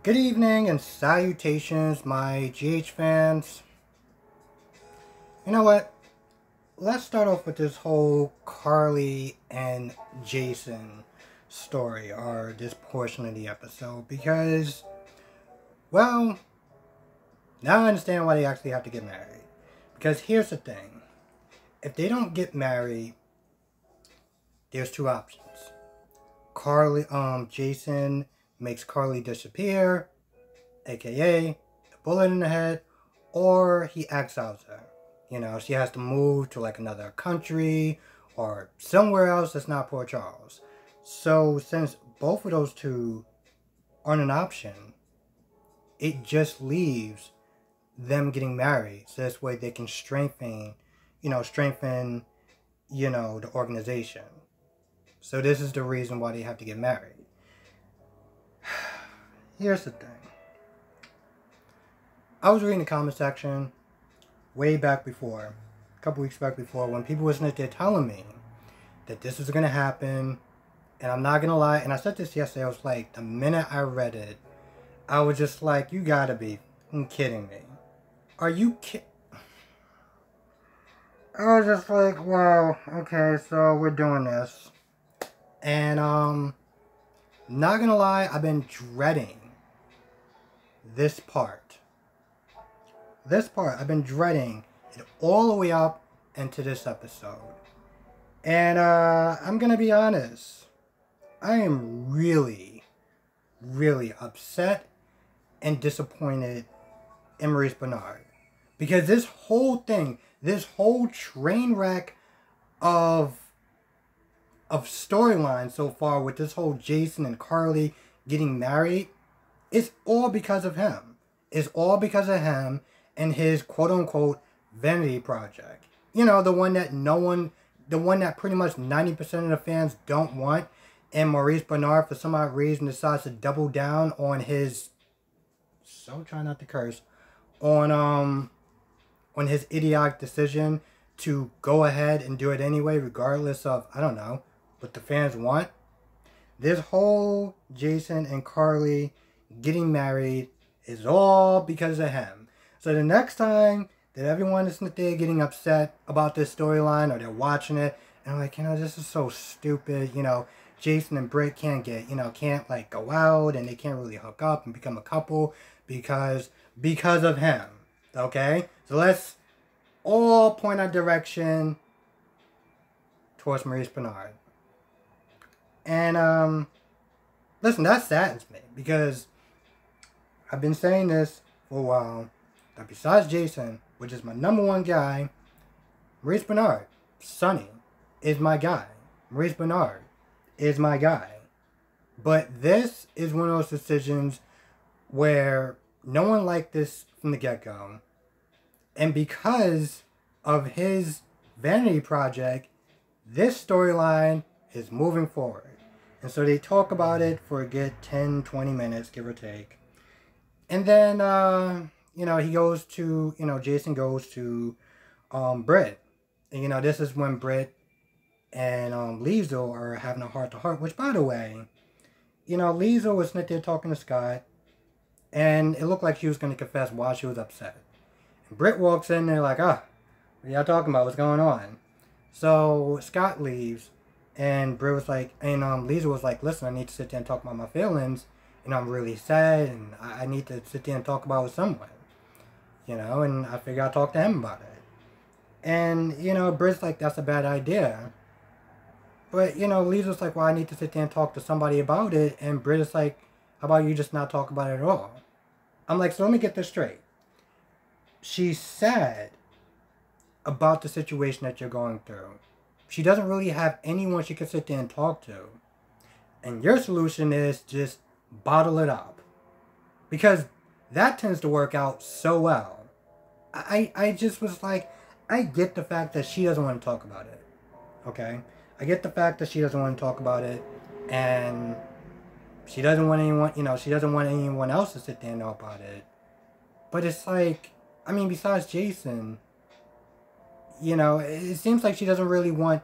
Good evening and salutations, my GH fans. You know what? Let's start off with this whole Carly and Jason story, or this portion of the episode, because, well, now I understand why they actually have to get married. Because here's the thing. If they don't get married, there's two options. Jason makes Carly disappear, aka a bullet in the head, or he exiles her. You know, she has to move to like another country or somewhere else that's not Port Charles. So since both of those two aren't an option, it just leaves them getting married. So this way they can strengthen the organization. So this is the reason why they have to get married. Here's the thing. I was reading the comment section way back before, a couple weeks back before, when people was there telling me that this was going to happen. And I'm not going to lie, and I said this yesterday, I was like, the minute I read it, I was just like, you gotta be kidding me. Are you kidding? I was just like, wow, okay, so we're doing this. And, not gonna lie, I've been dreading this part. I've been dreading it all the way up into this episode. And, I'm gonna be honest. I am really, really upset and disappointed in Maurice Benard. Because this whole thing, this whole train wreck of storyline so far with this whole Jason and Carly getting married, it's all because of him. It's all because of him and his quote-unquote vanity project. You know, the one that pretty much 90% of the fans don't want. And Maurice Benard, for some odd reason, decides to double down on his, so try not to curse, on his idiotic decision to go ahead and do it anyway, regardless of, I don't know, what the fans want. This whole Jason and Carly getting married is all because of him. So the next time that everyone is there getting upset about this storyline, or they're watching it, and like, this is so stupid, Jason and Britt can't like go out, and they can't really hook up and become a couple because of him. Okay? So let's all point our direction towards Maurice Benard. And listen, that saddens me, because I've been saying this for a while, that besides Jason, which is my number one guy, Maurice Benard, Sonny, is my guy. Maurice Benard is my guy. But this is one of those decisions where no one liked this from the get-go. And because of his vanity project, this storyline is moving forward. And so they talk about it for a good 10, 20 minutes, give or take. And then, he goes to, Jason goes to Britt. And, this is when Britt and Liesl are having a heart-to-heart, which, by the way, Liesl was sitting there talking to Scott, and it looked like she was going to confess why she was upset. And Britt walks in there like, what are y'all talking about? What's going on? So Scott leaves, and Britt was like, and Liesl was like, listen, I need to sit there and talk about my feelings, and I'm really sad, and I need to sit there and talk about it with someone. And I figured I'd talk to him about it. And, Britt's like, that's a bad idea. But, Liesl's like, well, I need to sit there and talk to somebody about it. And Britt is like, how about you just not talk about it at all? I'm like, so let me get this straight. She's sad about the situation that you're going through. She doesn't really have anyone she can sit there and talk to. And your solution is just bottle it up. Because that tends to work out so well. I just was like, I get the fact that she doesn't want to talk about it. Okay? I get the fact that she doesn't want to talk about it. And she doesn't want anyone else to sit there and know about it. But it's like, besides Jason, it seems like she doesn't really want.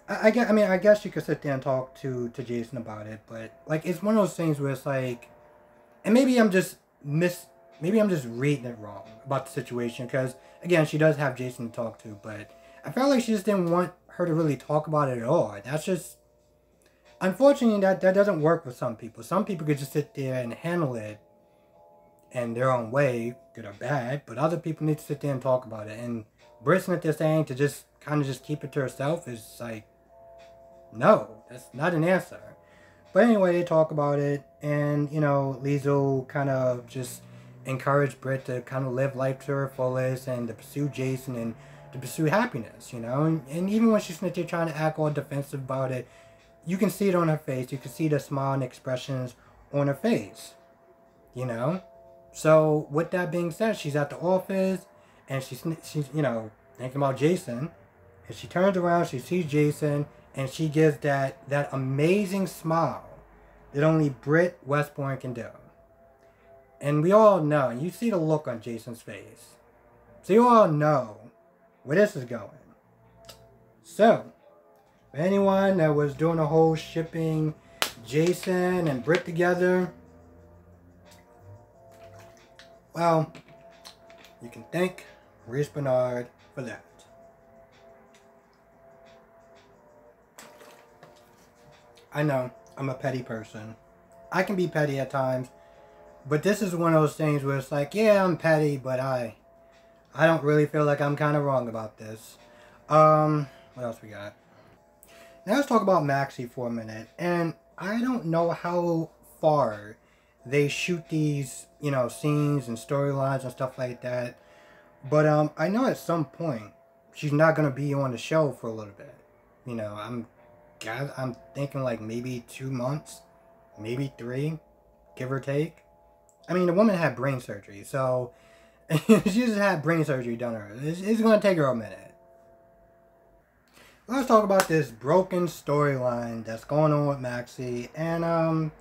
I guess you could sit there and talk to Jason about it, but like, it's one of those things where it's like, And maybe I'm just reading it wrong about the situation, because again, she does have Jason to talk to, but I felt like she just didn't want her to really talk about it at all. That's just, unfortunately, that doesn't work with some people. Some people could just sit there and handle it in their own way, good or bad, but other people need to sit there and talk about it. And Britt's what they're saying to just kind of just keep it to herself is like, no, that's not an answer. But anyway, they talk about it, and, you know, Liesl kind of just encouraged Britt to kind of live life to her fullest and to pursue Jason and to pursue happiness, you know? And even when she's there trying to act all defensive about it, you can see it on her face. You can see the smile and expressions on her face, you know? So, with that being said, she's at the office, and she's you know, thinking about Jason, and she turns around, she sees Jason, and she gives that amazing smile that only Britt Westbourne can do. And we all know, and you see the look on Jason's face. So you all know where this is going. So, for anyone that was doing the whole shipping Jason and Britt together, well, you can thank Maurice Benard for that. I know, I'm a petty person. I can be petty at times, but this is one of those things where it's like, yeah, I'm petty, but I don't really feel like I'm kind of wrong about this. What else we got? Now let's talk about Maxie for a minute. And I don't know how far they shoot these, you know, scenes and storylines and stuff like that. But I know at some point she's not going to be on the show for a little bit. You know, I'm thinking like maybe 2 months, maybe 3, give or take. I mean, the woman had brain surgery, so she just had brain surgery done to her. It's going to take her a minute. Let's talk about this broken storyline that's going on with Maxie. And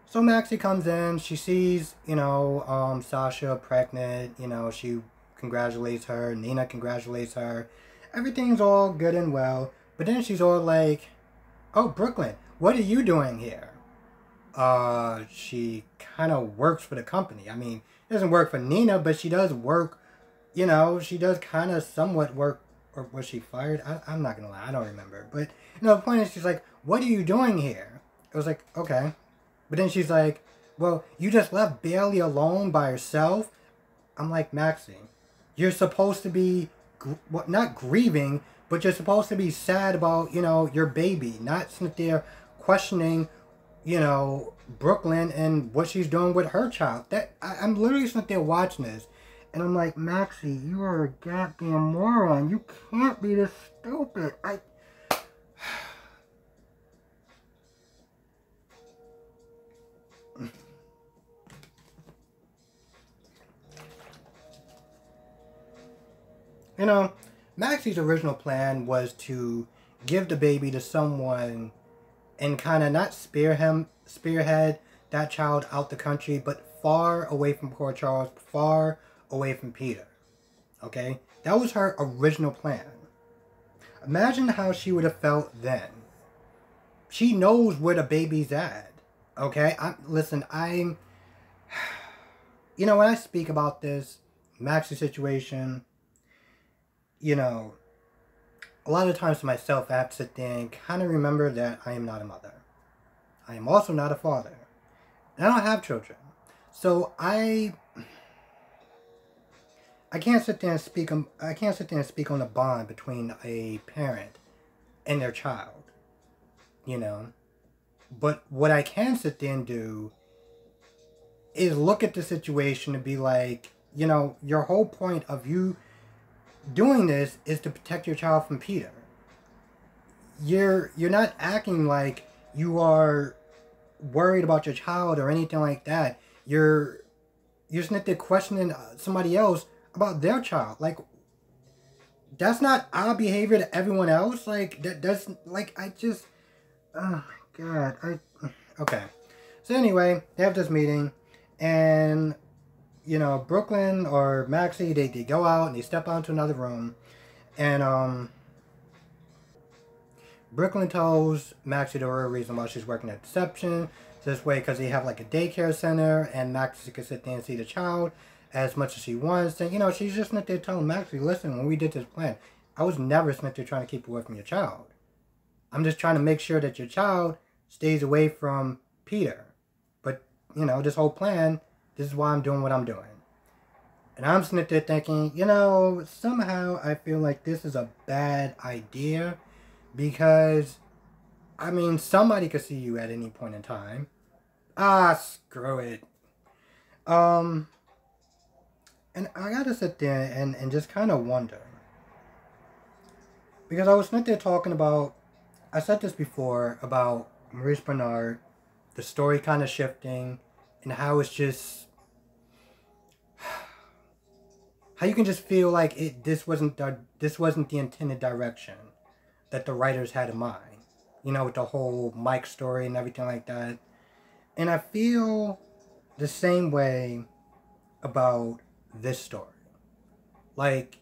so Maxie comes in, she sees, you know, Sasha pregnant, you know, she congratulates her, Nina congratulates her. Everything's all good and well. But then she's all like, oh, Brooklyn, what are you doing here? She kind of works for the company. I mean, it doesn't work for Nina, but she does work, you know, she does kind of somewhat work. Or was she fired? I'm not going to lie, I don't remember. But, you know, the point is, she's like, what are you doing here? It was like, okay. But then she's like, well, you just left Bailey alone by herself? I'm like, Maxie, you're supposed to be, not grieving, but you're supposed to be sad about, you know, your baby. Not sit there questioning, you know, Brooklyn and what she's doing with her child. I'm literally sitting there watching this. And I'm like, Maxie, you are a goddamn moron. You can't be this stupid. You know, Maxie's original plan was to give the baby to someone and kind of not spearhead that child out the country, but far away from Port Charles, far away from Peter. Okay? That was her original plan. Imagine how she would have felt then. She knows where the baby's at. Okay? Listen, you know, when I speak about this Maxie situation, you know, a lot of times to myself, I have to sit there and kind of remember that I am not a mother. I am also not a father. And I don't have children. So I can't sit there and speak on the bond between a parent and their child. You know. But what I can sit there and do is look at the situation and be like, you know, your whole point of you doing this is to protect your child from Peter. You're not acting like you are worried about your child or anything like that. You're sitting there questioning somebody else about their child. Like, that's not our behavior to everyone else. Like, that's like, oh my god. Okay. So anyway, they have this meeting, and you know, Brooklyn or Maxie, they go out and they step out into another room. And Brooklyn tells Maxie the real reason why she's working at Deception. So this way, because they have like a daycare center, and Maxie can sit there and see the child as much as she wants. And, you know, she's just not there telling Maxie, listen, when we did this plan, I was never sitting there trying to keep away from your child. I'm just trying to make sure that your child stays away from Peter. But, you know, this whole plan, this is why I'm doing what I'm doing. And I'm sitting there thinking, you know, somehow I feel like this is a bad idea. Because, I mean, somebody could see you at any point in time. Ah, screw it. And I gotta sit there and just kind of wonder. Because I was sitting there talking about, I said this before, about Maurice Benard, the story kind of shifting, and how it's just, how you can just feel like this wasn't the intended direction that the writers had in mind. You know, with the whole Mike story and everything like that. And I feel the same way about this story. Like,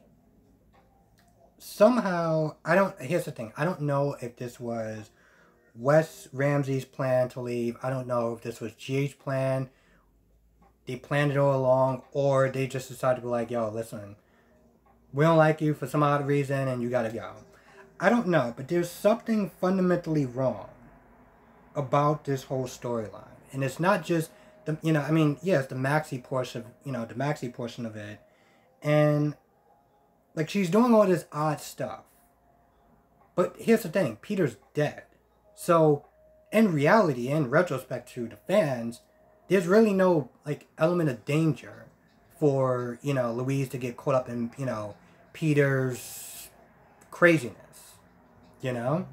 somehow, here's the thing. I don't know if this was Wes Ramsey's plan to leave. I don't know if this was GH's plan. They planned it all along. Or they just decided to be like, yo, listen, we don't like you for some odd reason and you gotta go. I don't know, but there's something fundamentally wrong about this whole storyline. And it's not just the, you know, I mean, yes, the Maxie portion of it. And like, she's doing all this odd stuff. But here's the thing, Peter's dead. So in reality, in retrospect to the fans, there's really no like element of danger for, you know, Louise to get caught up in, you know, Peter's craziness, you know?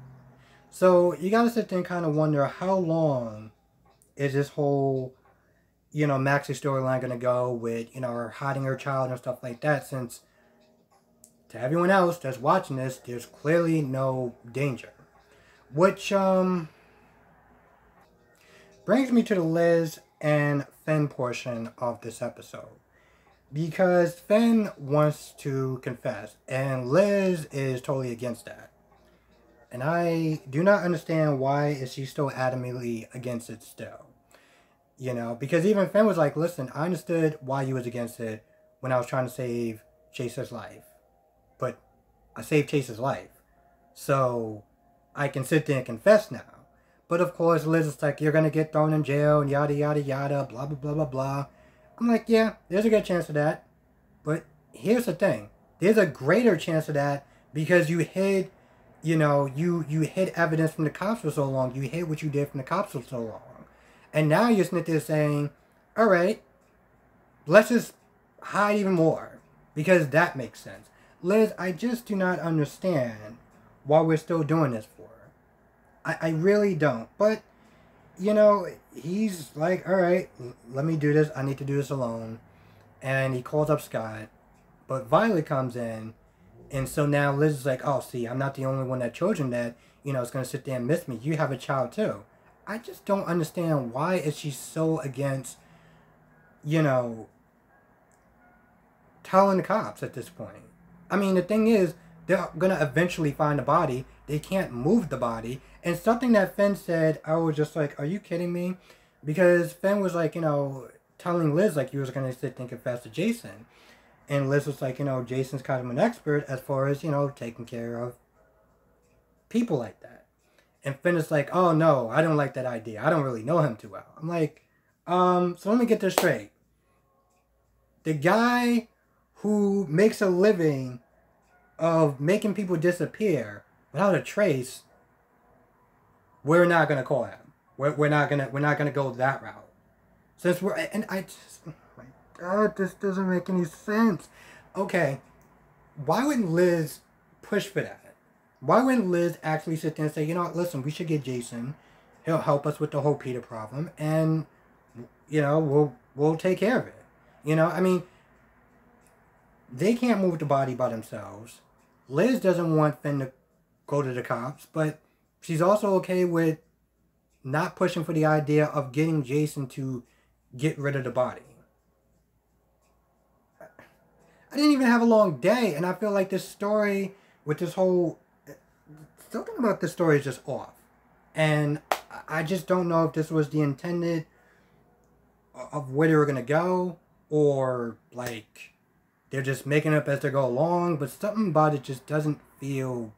So you gotta sit there and kind of wonder, how long is this whole, you know, Maxie storyline gonna go with, you know, her hiding her child and stuff like that, since to everyone else that's watching this, there's clearly no danger. Which brings me to the Liz and Finn portion of this episode. Because Finn wants to confess, and Liz is totally against that. And I do not understand why is she still adamantly against it still. You know, because even Finn was like, listen, I understood why you was against it when I was trying to save Chase's life. But I saved Chase's life. So I can sit there and confess now. But of course, Liz is like, you're going to get thrown in jail and yada, yada, yada, blah, blah, blah, blah, blah. I'm like, yeah, there's a good chance of that. But here's the thing. There's a greater chance of that because you hid, you know, you hid evidence from the cops for so long. You hid what you did from the cops for so long. And now you're sitting there saying, all right, let's just hide even more. Because that makes sense. Liz, I just do not understand why we're still doing this for. I really don't. But, you know, he's like, all right, let me do this. I need to do this alone. And he calls up Scott. But Violet comes in. And so now Liz is like, oh, see, I'm not the only one that children that, you know, is going to sit there and miss me. You have a child, too. I just don't understand why is she so against, you know, telling the cops at this point. I mean, the thing is, they're going to eventually find the body. They can't move the body. And something that Finn said, I was just like, are you kidding me? Because Finn was like, you know, telling Liz like he was going to sit and confess to Jason. And Liz was like, you know, Jason's kind of an expert as far as, you know, taking care of people like that. And Finn is like, oh no, I don't like that idea. I don't really know him too well. I'm like, so let me get this straight. The guy who makes a living of making people disappear without a trace, we're not gonna call him. We're not gonna go that route. Since I just, oh my God, this doesn't make any sense. Okay, why wouldn't Liz push for that? Why wouldn't Liz actually sit there and say, you know what, listen, we should get Jason. He'll help us with the whole Peter problem, and you know, we'll take care of it. You know, I mean, they can't move the body by themselves. Liz doesn't want Finn to go to the cops, but she's also okay with not pushing for the idea of getting Jason to get rid of the body. I didn't even have a long day, and I feel like this story with this whole... Something about this story is just off. And I just don't know if this was the intended of where they were gonna go, or like they're just making up as they go along. But something about it just doesn't feel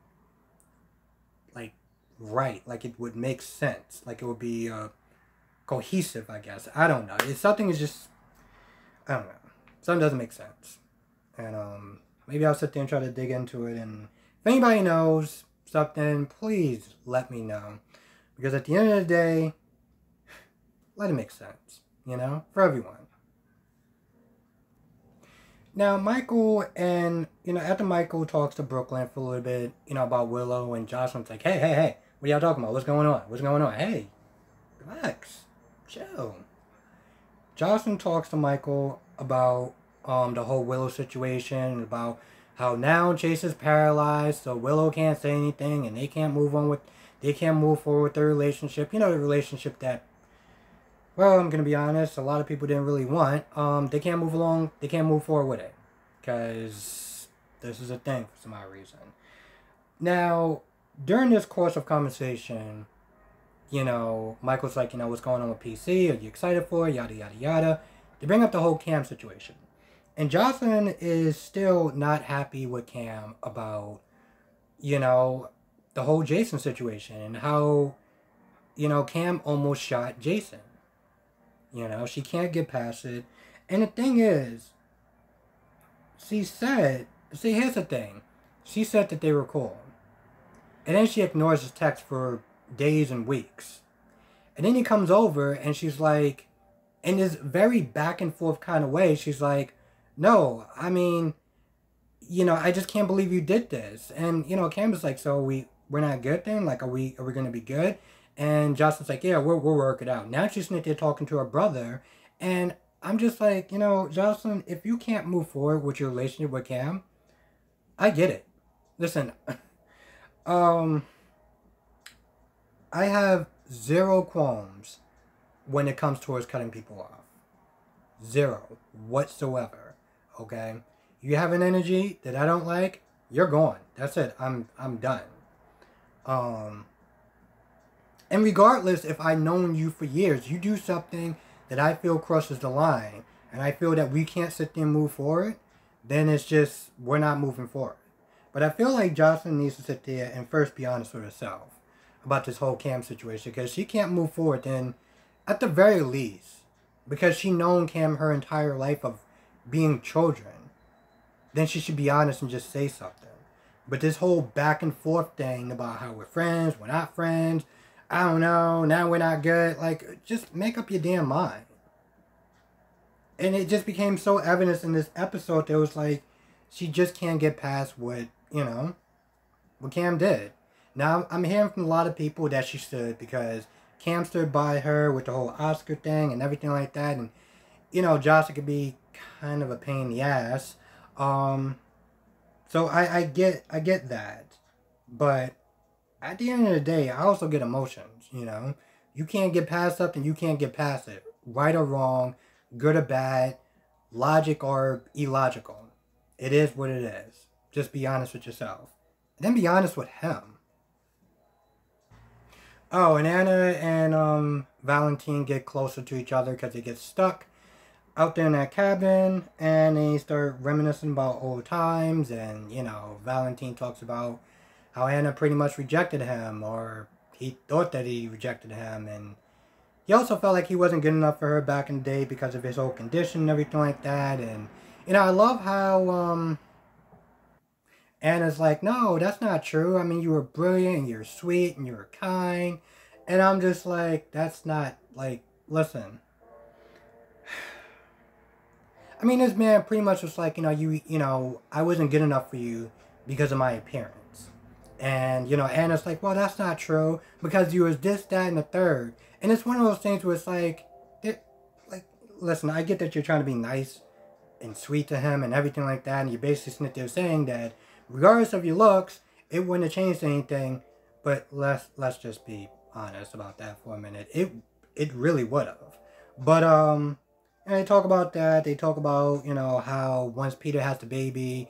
like right. Like it would make sense. Like it would be cohesive. I guess I don't know. It's something is just I don't know. Something doesn't make sense. And maybe I'll sit there and try to dig into it. And if anybody knows something, please let me know. Because at the end of the day, let it make sense, you know, for everyone. Now, Michael and, you know, after Michael talks to Brooklyn for a little bit, you know, about Willow, and Jocelyn's like, hey, what are y'all talking about? What's going on? What's going on? Hey, relax, chill. Jocelyn talks to Michael about the whole Willow situation, about how now Chase is paralyzed, so Willow can't say anything, and they can't move forward with their relationship. You know, the relationship that, well, I'm gonna be honest, a lot of people didn't really want. They can't move forward with it, because this is a thing for some odd reason. Now, during this course of conversation, you know, Michael's like, you know, what's going on with PC? Are you excited for it? Yada, yada, yada. They bring up the whole Cam situation. And Jocelyn is still not happy with Cam about, you know, the whole Jason situation and how, you know, Cam almost shot Jason. You know, she can't get past it. And the thing is, here's the thing. She said that they were cool. And then she ignores his text for days and weeks. And then he comes over and she's like, in this very back and forth kind of way, she's like, no, I mean, you know, I just can't believe you did this. And, you know, Cam is like, so we're not good then? Like, are we going to be good? And Jocelyn's like, yeah, we'll work it out. Now she's sitting there talking to her brother. And I'm just like, you know, Jocelyn, if you can't move forward with your relationship with Cam, I get it. Listen, I have zero qualms when it comes towards cutting people off. Zero whatsoever. Okay? You have an energy that I don't like, you're gone. That's it. I'm done. And regardless if I've known you for years, you do something that I feel crosses the line, and I feel that we can't sit there and move forward, then it's just, we're not moving forward. But I feel like Jocelyn needs to sit there and first be honest with herself about this whole Cam situation, because she can't move forward, then at the very least, because she known Cam her entire life of being children, then she should be honest and just say something. But this whole back and forth thing about how we're friends, we're not friends, I don't know, now we're not good, like, just make up your damn mind. And it just became so evident in this episode that it was like, she just can't get past what, you know, what Cam did. Now, I'm hearing from a lot of people that she stood, because Cam stood by her with the whole Oscar thing and everything like that. And, you know, Jocelyn could be kind of a pain in the ass. So I get that. But at the end of the day, I also get emotions, you know. You can't get past something, you can't get past it. Right or wrong, good or bad, logic or illogical. It is what it is. Just be honest with yourself. And then be honest with him. Oh, and Anna and Valentine get closer to each other because they get stuck out there in that cabin, and they start reminiscing about old times. And, you know, Valentine talks about how Anna pretty much rejected him, or he thought that he rejected him, and he also felt like he wasn't good enough for her back in the day because of his whole condition and everything like that. And, you know, I love how Anna's like, no, that's not true. I mean, you were brilliant, and you're sweet, and you were kind. And I'm just like, that's not, like, listen. I mean, this man pretty much was like, you know, I wasn't good enough for you because of my appearance. And, you know, Anna's like, well, that's not true, because you was this, that, and the third. And it's one of those things where it's like, listen, I get that you're trying to be nice and sweet to him and everything like that, and you're basically sitting there saying that regardless of your looks, it wouldn't have changed anything. But let's just be honest about that for a minute. It really would have. But and they talk about that. They talk about, you know, how once Peter has the baby,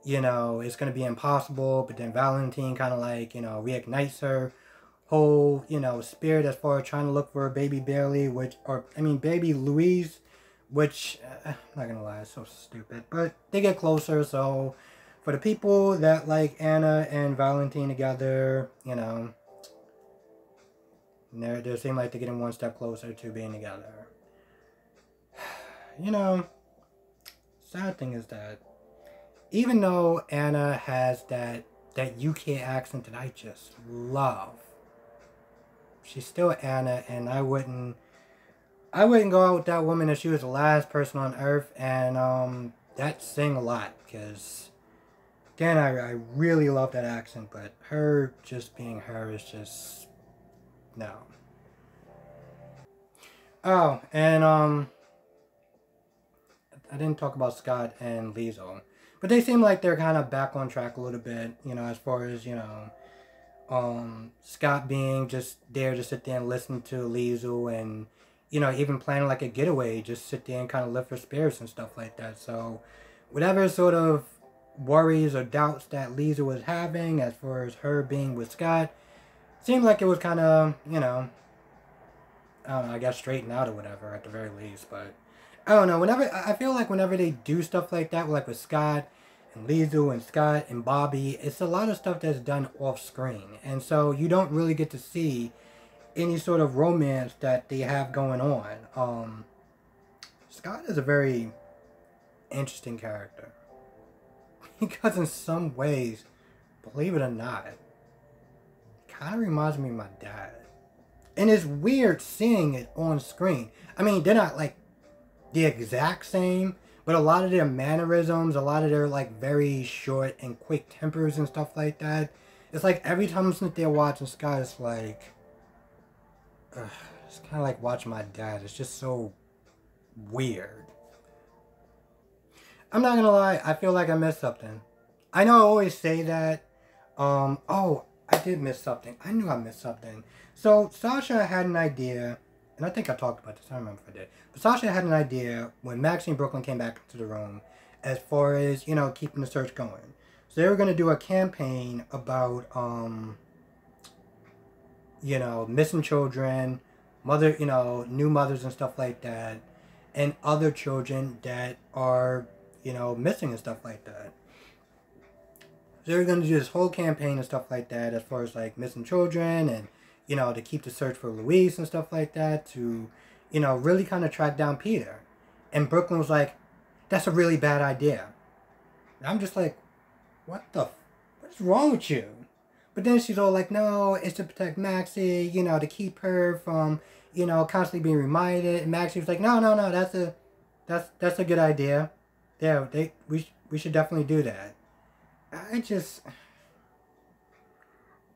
you know, it's gonna be impossible. But then Valentine kind of like, you know, reignites her whole, spirit as far as trying to look for baby Bailey, baby Louise, which, I'm not gonna lie, it's so stupid. But they get closer, so for the people that like Anna and Valentine together, they seem like they're getting one step closer to being together. Sad thing is that even though Anna has that UK accent that I just love, she's still Anna, and I wouldn't go out with that woman if she was the last person on earth. And that's saying a lot, because again, I really love that accent, but her just being her is just no. Oh, and I didn't talk about Scott and Liesl, but they seem like they're kind of back on track a little bit, as far as, Scott being just there to sit there and listen to Liesl, and, even planning like a getaway, just sit there and kind of lift her spirits and stuff like that. So whatever sort of worries or doubts that Liesl was having as far as her being with Scott, seemed like it was kind of, I don't know, I guess straightened out or whatever at the very least. But I don't know, I feel like whenever they do stuff like that, like with Scott and Liesl and Scott and Bobby, it's a lot of stuff that's done off screen. And so you don't really get to see any sort of romance that they have going on. Scott is a very interesting character. Because in some ways, believe it or not, kind of reminds me of my dad. And it's weird seeing it on screen. I mean, they're not like the exact same, but a lot of their mannerisms, a lot of their like very short and quick tempers and stuff like that. It's like every time I'm sitting there watching Scott, it's like, it's kind of like watching my dad. It's just so weird. I'm not gonna lie, I feel like I missed something. I know I always say that. Oh, I did miss something. I knew I missed something. So Sasha had an idea, and I think I talked about this. I don't remember if I did. But Sasha had an idea when Maxie and Brooklyn came back into the room, as far as, keeping the search going. So they were going to do a campaign about, missing children, new mothers and stuff like that, and other children that are, missing and stuff like that. So they were going to do this whole campaign and stuff like that, as far as like missing children and, to keep the search for Louise and stuff like that, to, really kind of track down Peter. And Brooklyn was like, that's a really bad idea. And I'm just like, what is wrong with you? But then she's all like, no, it's to protect Maxie, to keep her from, constantly being reminded. And Maxie was like, no, that's a good idea. Yeah, we should definitely do that. I just,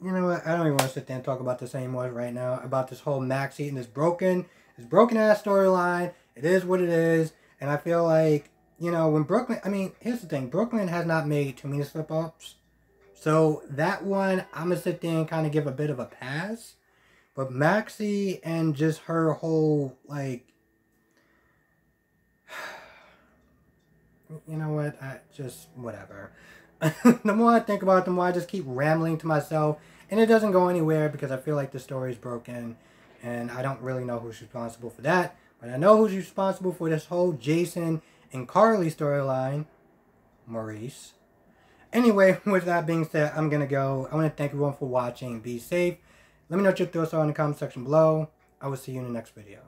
you know what, I don't even want to sit there and talk about this anymore right now, about this whole Maxie and this broken ass storyline. It is what it is, and I feel like, when Brooklyn, here's the thing, Brooklyn has not made too many slip-ups, so that one, I'm gonna sit there and kind of give a bit of a pass, but Maxie and just her whole, like, you know what, whatever. The more I think about it, the more I just keep rambling to myself, and it doesn't go anywhere because I feel like the story is broken, and I don't really know who's responsible for that, but I know who's responsible for this whole Jason and Carly storyline, Maurice. Anyway, with that being said, I'm gonna go. I want to thank everyone for watching. Be safe. Let me know what your thoughts are in the comment section below. I will see you in the next video.